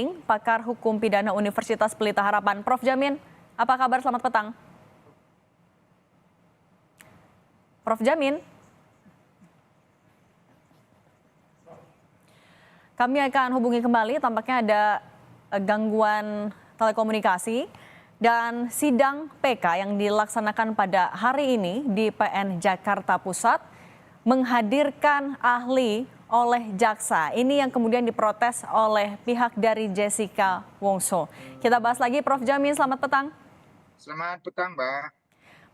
Pakar Hukum Pidana Universitas Pelita Harapan. Prof. Jamin, apa kabar? Selamat petang. Prof. Jamin. Kami akan hubungi kembali, tampaknya ada gangguan telekomunikasi. Dan sidang PK yang dilaksanakan pada hari ini di PN Jakarta Pusat menghadirkan ahli oleh jaksa. Ini yang kemudian diprotes oleh pihak dari Jessica Wongso. Kita bahas lagi, Prof. Jamin, selamat petang. Selamat petang, Mbak.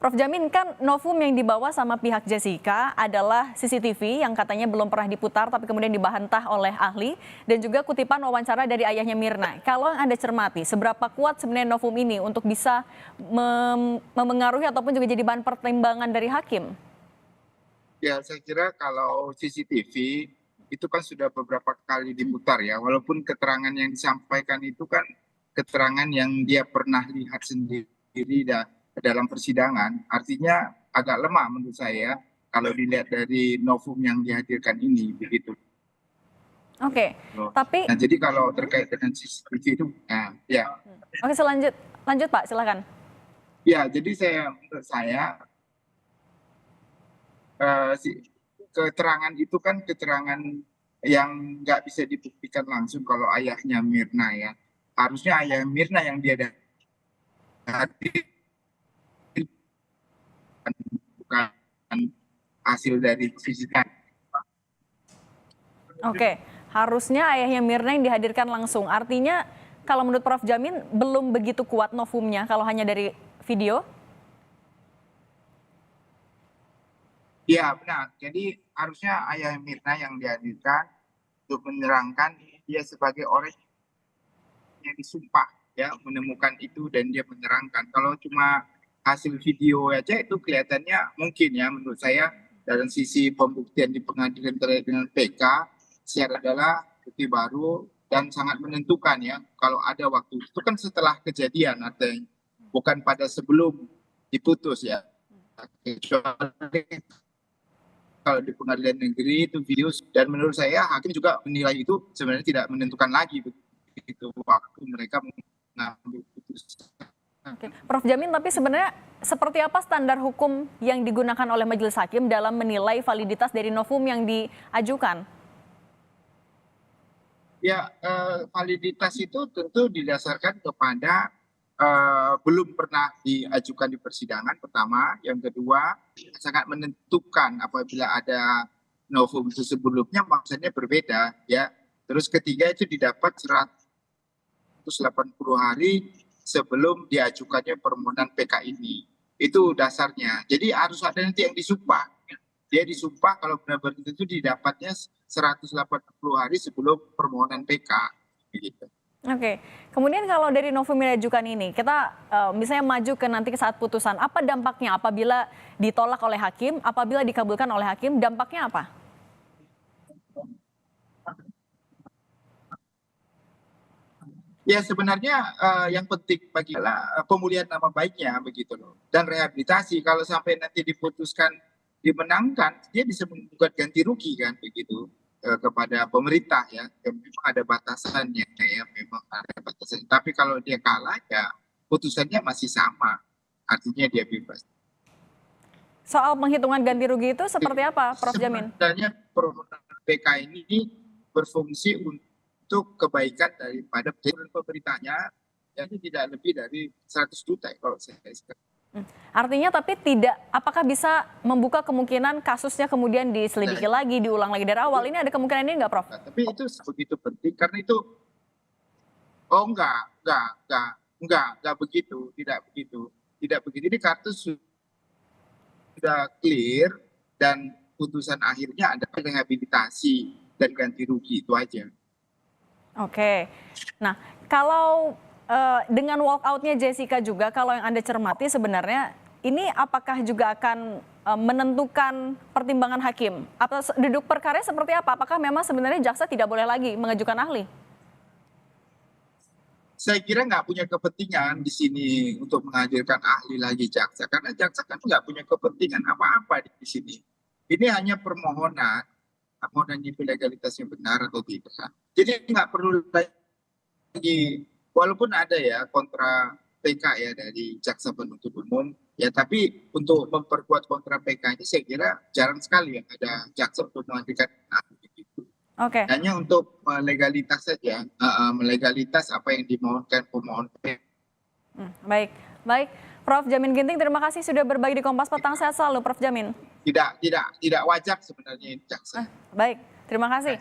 Prof. Jamin, kan novum yang dibawa sama pihak Jessica adalah CCTV yang katanya belum pernah diputar tapi kemudian dibantah oleh ahli, dan juga kutipan wawancara dari ayahnya Mirna. Kalau yang Anda cermati, seberapa kuat sebenarnya novum ini untuk bisa memengaruhi ataupun juga jadi bahan pertimbangan dari hakim? Ya, saya kira kalau CCTV itu kan sudah beberapa kali diputar ya, walaupun keterangan yang disampaikan itu kan keterangan yang dia pernah lihat sendiri dalam persidangan, artinya agak lemah menurut saya kalau dilihat dari novum yang dihadirkan ini, begitu. Oke, tapi Nah, jadi kalau terkait dengan CCTV itu, ya. Oke, lanjut Pak, silakan. Ya, jadi menurut saya keterangan itu kan keterangan yang nggak bisa dibuktikan langsung kalau ayahnya Mirna ya. Harusnya ayah Mirna yang dia hadir, bukan hasil dari CCTV. Oke, harusnya ayahnya Mirna yang dihadirkan langsung. Artinya kalau menurut Prof. Jamin belum begitu kuat novumnya kalau hanya dari video? Iya benar. Jadi harusnya ayah Mirna yang dihadirkan untuk menerangkan dia sebagai orang yang disumpah ya menemukan itu dan dia menerangkan. Kalau cuma hasil video aja itu kelihatannya mungkin ya menurut saya dalam sisi pembuktian di pengadilan terkait dengan PK secara adalah bukti baru dan sangat menentukan ya kalau ada waktu itu kan setelah kejadian artinya bukan pada sebelum diputus ya, kecuali kalau di pengadilan negeri itu video, dan menurut saya hakim juga menilai itu sebenarnya tidak menentukan lagi begitu waktu mereka mengambil putusan. Oke. Prof. Jamin, tapi sebenarnya seperti apa standar hukum yang digunakan oleh majelis hakim dalam menilai validitas dari novum yang diajukan? Ya, validitas itu tentu didasarkan kepada belum pernah diajukan di persidangan pertama, yang kedua sangat menentukan apabila ada novum itu sebelumnya maksudnya berbeda ya. Terus ketiga itu didapat 180 hari sebelum diajukannya permohonan PK ini. Itu dasarnya. Jadi harus ada nanti yang disumpah. Dia disumpah kalau benar-benar itu didapatnya 180 hari sebelum permohonan PK. Begitu. Oke, kemudian kalau dari novum yang diajukan ini, kita misalnya maju ke nanti ke saat putusan, apa dampaknya apabila ditolak oleh hakim, apabila dikabulkan oleh hakim, dampaknya apa? Ya sebenarnya yang penting bagi pemulihan nama baiknya begitu loh, dan rehabilitasi. Kalau sampai nanti diputuskan dimenangkan, dia bisa menggugat ganti rugi kan begitu kepada pemerintah ya. Memang ada batasannya ya, memang ada batasannya. Tapi kalau dia kalah ya putusannya masih sama, artinya dia bebas. Soal penghitungan ganti rugi itu seperti apa, Prof. Jamin? Sebenarnya permohonan PK ini berfungsi untuk kebaikan daripada pemerintahnya, jadi tidak lebih dari 100 juta kalau saya Artinya tapi tidak, apakah bisa membuka kemungkinan kasusnya kemudian diselidiki lagi, diulang lagi dari awal? Ini ada kemungkinan ini nggak, Prof? Tapi itu begitu penting karena itu, oh enggak begitu, tidak begitu. Tidak begitu, ini kartu sudah clear dan putusan akhirnya ada rehabilitasi dan ganti rugi, itu aja. Oke, nah kalau dengan walkoutnya Jessica juga, kalau yang Anda cermati sebenarnya ini apakah juga akan menentukan pertimbangan hakim? Atau duduk perkara seperti apa? Apakah memang sebenarnya jaksa tidak boleh lagi mengajukan ahli? Saya kira nggak punya kepentingan di sini untuk menghadirkan ahli lagi jaksa, karena jaksa kan nggak punya kepentingan apa-apa di sini. Ini hanya permohonan, apakah itu legalitasnya benar atau tidak. Jadi nggak perlu walaupun ada ya kontra PK ya dari jaksa penuntut umum ya, tapi untuk memperkuat kontra PK ini saya kira jarang sekali yang ada jaksa untuk menghadirkan begitu. Oke. Hanya untuk legalitas saja, melegalitas apa yang dimohonkan pemohon PK. Baik, baik. Prof. Jamin Ginting, terima kasih sudah berbagi di Kompas Petang. Sehat selalu, Prof. Jamin. Tidak wajar sebenarnya jaksa. Baik, terima kasih.